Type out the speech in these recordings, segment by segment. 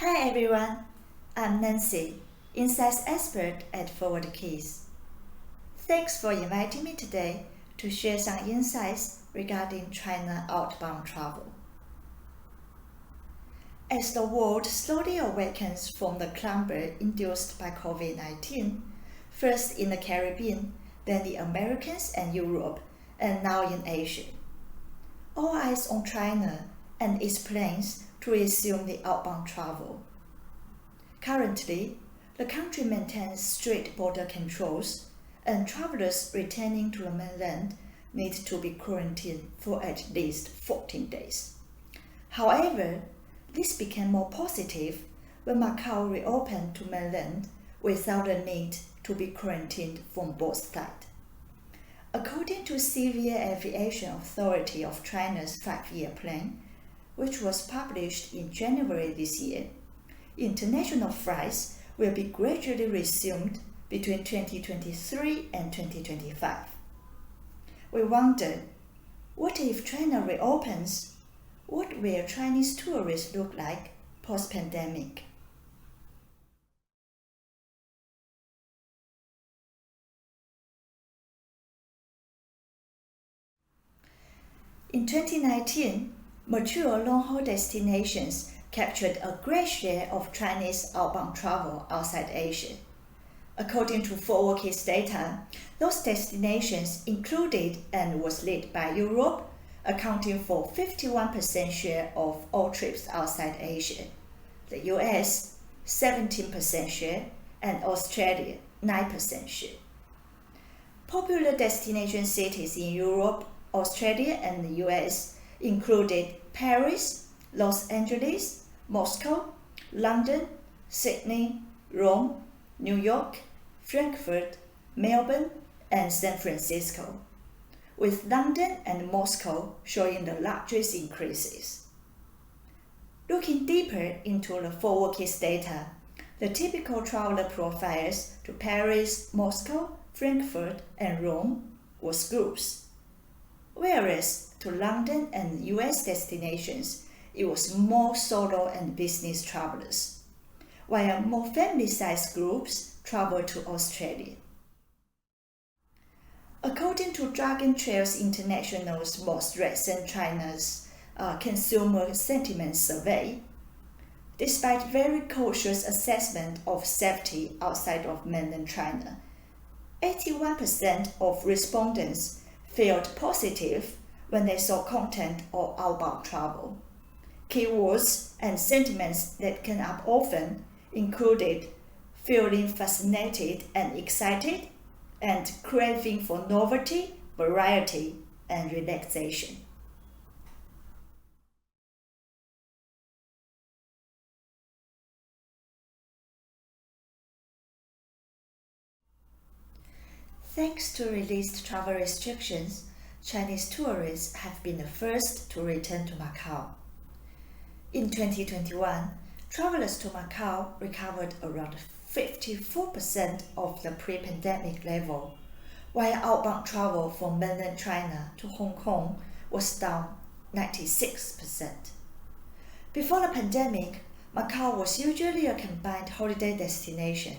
Hi everyone, I'm Nancy, Insights Expert at Forward Keys. Thanks for inviting me today to share some insights regarding China outbound travel. As the world slowly awakens from the slumber induced by COVID-19, first in the Caribbean, then the Americas and Europe, and now in Asia. All eyes on China and its plans to resume the outbound travel. Currently, the country maintains strict border controls, and travelers returning to the mainland need to be quarantined for at least 14 days. However, this became more positive when Macau reopened to mainland without the need to be quarantined from both sides. According to Civil Aviation Authority of China's 5-year plan, which was published in January this year, international flights will be gradually resumed between 2023 and 2025. We wonder, what if China reopens? What will Chinese tourists look like post-pandemic? In 2019, mature long-haul destinations captured a great share of Chinese outbound travel outside Asia. According to Forward Keys data, those destinations included and was led by Europe, accounting for 51% share of all trips outside Asia, the US 17% share, and Australia 9% share. Popular destination cities in Europe, Australia, and the US included Paris, Los Angeles, Moscow, London, Sydney, Rome, New York, Frankfurt, Melbourne, and San Francisco, with London and Moscow showing the largest increases. Looking deeper into the Forward Keys data, the typical traveler profiles to Paris, Moscow, Frankfurt, and Rome was groups, whereas to London and US destinations, it was more solo and business travelers, while more family-sized groups traveled to Australia. According to Dragon Trails International's most recent China's Consumer Sentiment Survey, despite very cautious assessment of safety outside of mainland China, 81% of respondents felt positive when they saw content of outbound travel. Keywords and sentiments that came up often included feeling fascinated and excited, and craving for novelty, variety, and relaxation. Thanks to released travel restrictions, Chinese tourists have been the first to return to Macau. In 2021, travelers to Macau recovered around 54% of the pre-pandemic level, while outbound travel from mainland China to Hong Kong was down 96%. Before the pandemic, Macau was usually a combined holiday destination,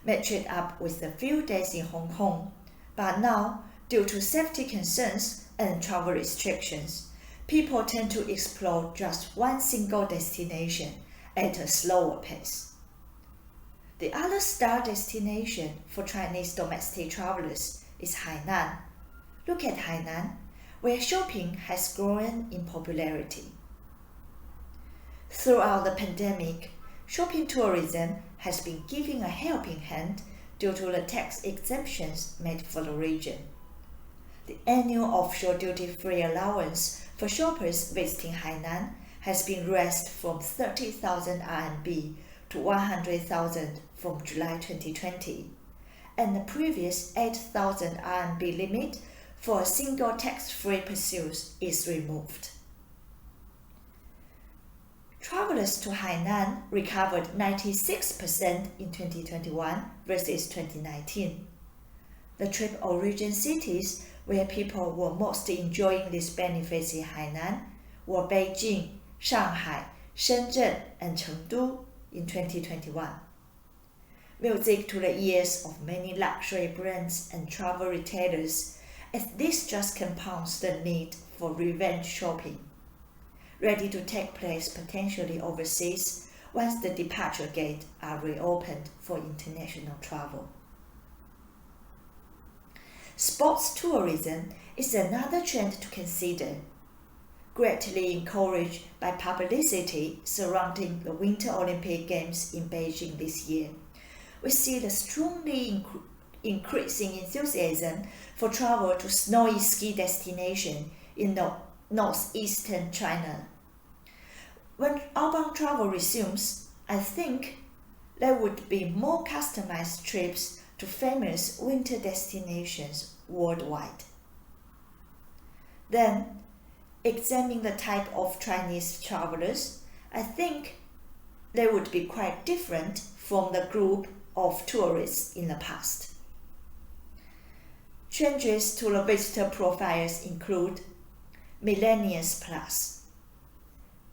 matched up with a few days in Hong Kong, but now, due to safety concerns and travel restrictions, people tend to explore just one single destination at a slower pace. The other star destination for Chinese domestic travelers is Hainan. Look at Hainan, where shopping has grown in popularity. Throughout the pandemic, shopping tourism has been giving a helping hand due to the tax exemptions made for the region. The annual offshore duty-free allowance for shoppers visiting Hainan has been raised from 30,000 RMB to 100,000 from July 2020, and the previous 8,000 RMB limit for a single tax-free pursuit is removed. Travelers to Hainan recovered 96% in 2021 versus 2019. The trip origin cities where people were most enjoying these benefits in Hainan were Beijing, Shanghai, Shenzhen, and Chengdu in 2021. Music to the ears of many luxury brands and travel retailers, as this just compounds the need for revenge shopping, ready to take place potentially overseas once the departure gates are reopened for international travel. Sports tourism is another trend to consider. Greatly encouraged by publicity surrounding the Winter Olympic Games in Beijing this year, we see the strongly increasing enthusiasm for travel to snowy ski destinations in northeastern China. When outbound travel resumes, I think there would be more customized trips to famous winter destinations worldwide. Then, examining the type of Chinese travelers, I think they would be quite different from the group of tourists in the past. Changes to the visitor profiles include millennials plus.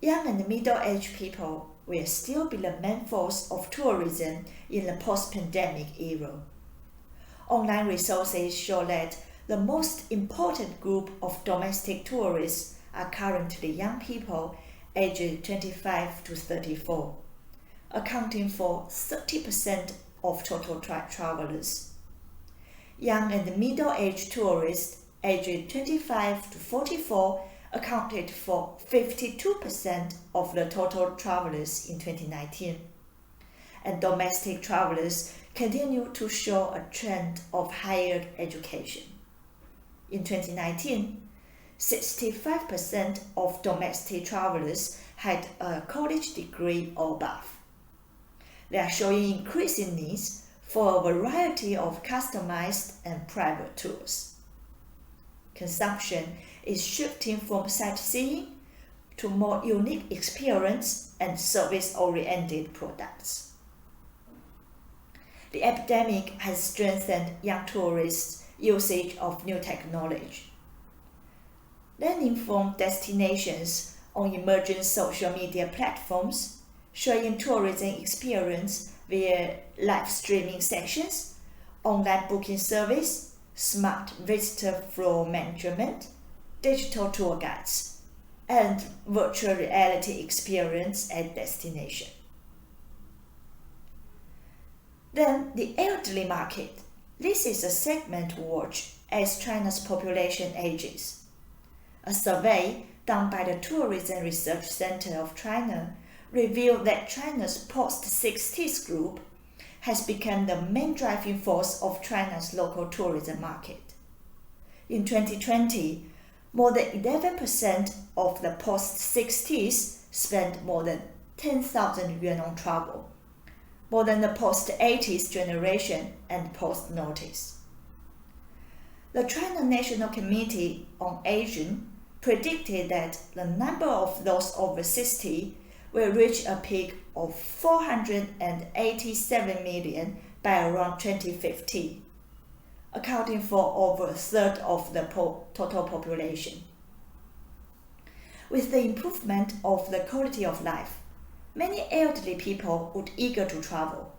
Young and middle-aged people will still be the main force of tourism in the post-pandemic era. Online resources show that the most important group of domestic tourists are currently young people aged 25 to 34, accounting for 30% of total travelers. Young and middle-aged tourists aged 25 to 44 accounted for 52% of the total travelers in 2019, and domestic travelers continue to show a trend of higher education. In 2019, 65% of domestic travelers had a college degree or above. They are showing increasing needs for a variety of customized and private tours. Consumption is shifting from sightseeing to more unique experience and service-oriented products. The epidemic has strengthened young tourists' usage of new technology. Learning from destinations on emerging social media platforms, sharing tourism experience via live streaming sessions, online booking service, smart visitor flow management, digital tour guides, and virtual reality experience at destination. Then the elderly market. This is a segment to watch as China's population ages. A survey done by the Tourism Research Center of China revealed that China's post-60s group has become the main driving force of China's local tourism market. In 2020, more than 11% of the post-60s spent more than 10,000 yuan on travel, more than the post-80s generation and post-noughties. The China National Committee on Aging predicted that the number of those over 60 will reach a peak of 487 million by around 2050, accounting for over a third of the total population. With the improvement of the quality of life, many elderly people would eager to travel.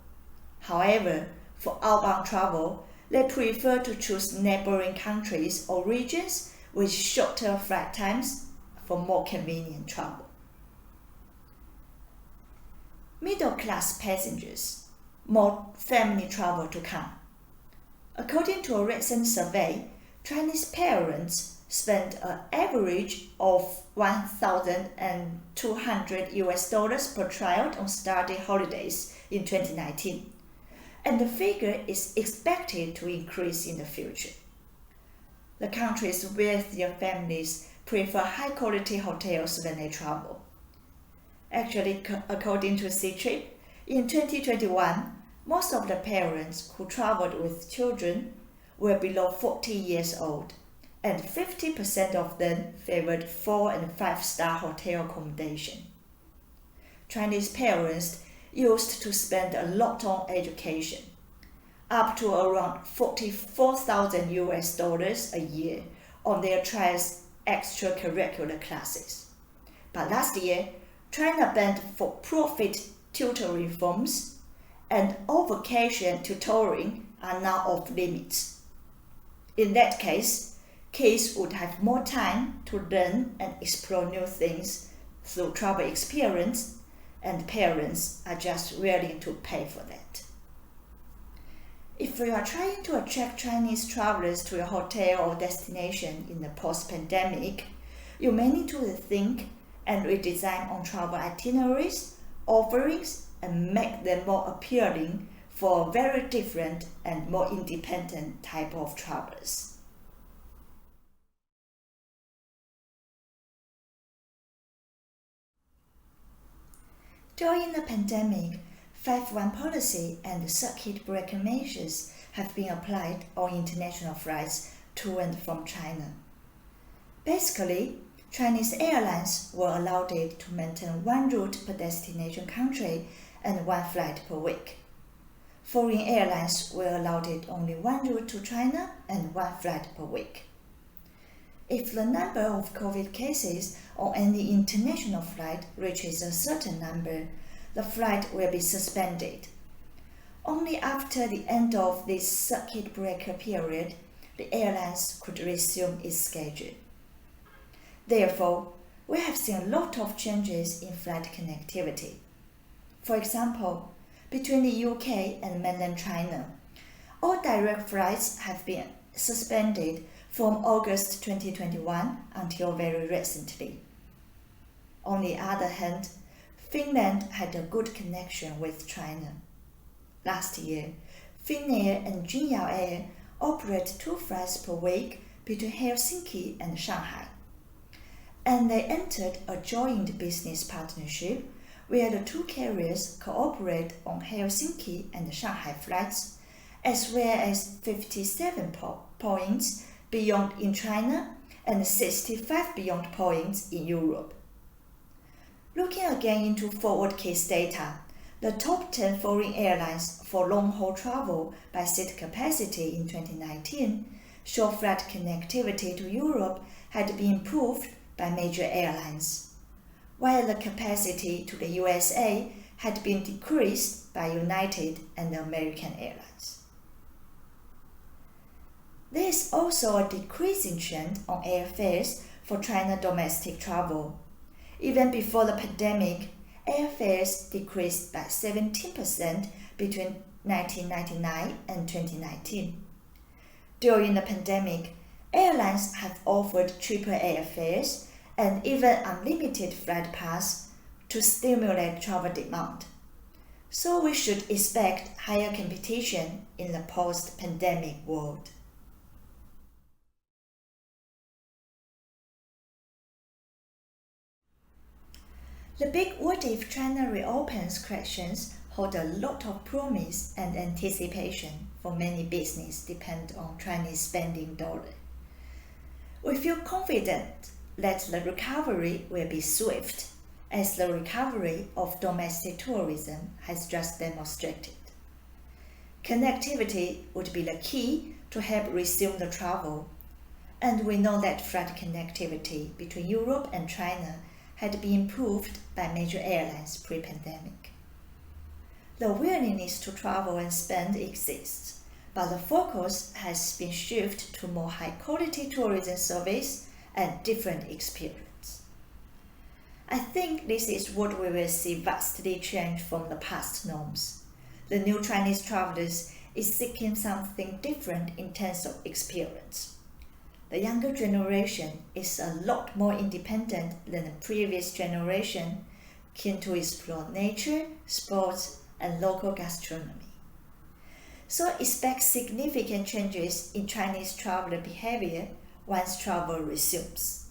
However, for outbound travel, they prefer to choose neighboring countries or regions with shorter flight times for more convenient travel. Middle-class passengers, more family travel to come. According to a recent survey, Chinese parents spent an average of $1,200 per child on study holidays in 2019, and the figure is expected to increase in the future. The country's wealthier families prefer high-quality hotels when they travel. Actually, according to Ctrip, in 2021, most of the parents who traveled with children were below 40 years old, and 50% of them favored 4- and 5-star hotel accommodation. Chinese parents used to spend a lot on education, up to around $44,000 a year on their child's extracurricular classes. But last year, China banned for-profit tutoring firms, and all vacation tutoring are now off limits. In that case, kids would have more time to learn and explore new things through travel experience, and parents are just willing to pay for that. If you are trying to attract Chinese travelers to your hotel or destination in the post-pandemic, you may need to rethink and redesign on travel itineraries, offerings, and make them more appealing for a very different and more independent type of travelers. During the pandemic, 5-1 policy and circuit breaker measures have been applied on international flights to and from China. Basically, Chinese airlines were allowed to maintain one route per destination country and one flight per week. Foreign airlines were allowed only one route to China and one flight per week. If the number of COVID cases on any international flight reaches a certain number, the flight will be suspended. Only after the end of this circuit breaker period, the airlines could resume its schedule. Therefore, we have seen a lot of changes in flight connectivity. For example, between the UK and mainland China, all direct flights have been suspended from August 2021 until very recently. On the other hand, Finland had a good connection with China. Last year, Finnair and Jinyao Air operate 2 flights per week between Helsinki and Shanghai. And they entered a joint business partnership where the 2 carriers cooperate on Helsinki and Shanghai flights, as well as 57 points beyond in China and 65 beyond points in Europe. Looking again into forward case data, the top 10 foreign airlines for long-haul travel by seat capacity in 2019 show flight connectivity to Europe had been improved by major airlines, while the capacity to the USA had been decreased by United and American Airlines. There is also a decreasing trend on airfares for China domestic travel. Even before the pandemic, airfares decreased by 17% between 1999 and 2019. During the pandemic, airlines have offered cheaper airfares and even unlimited flight pass to stimulate travel demand. So we should expect higher competition in the post-pandemic world. The big "what if China reopens" questions hold a lot of promise and anticipation, for many businesses depend on Chinese spending dollar. We feel confident that the recovery will be swift, as the recovery of domestic tourism has just demonstrated. Connectivity would be the key to help resume the travel, and we know that flight connectivity between Europe and China had been improved by major airlines pre-pandemic. The willingness to travel and spend exists, but the focus has been shifted to more high-quality tourism service and different experience. I think this is what we will see vastly change from the past norms. The new Chinese travelers is seeking something different in terms of experience. The younger generation is a lot more independent than the previous generation, keen to explore nature, sports, and local gastronomy. So expect significant changes in Chinese traveler behavior once travel resumes.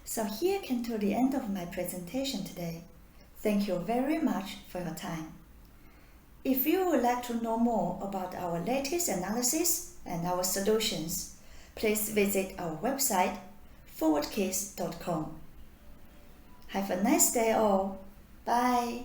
So here came to the end of my presentation today. Thank you very much for your time. If you would like to know more about our latest analysis and our solutions, please visit our website forwardcase.com. Have a nice day all. Bye.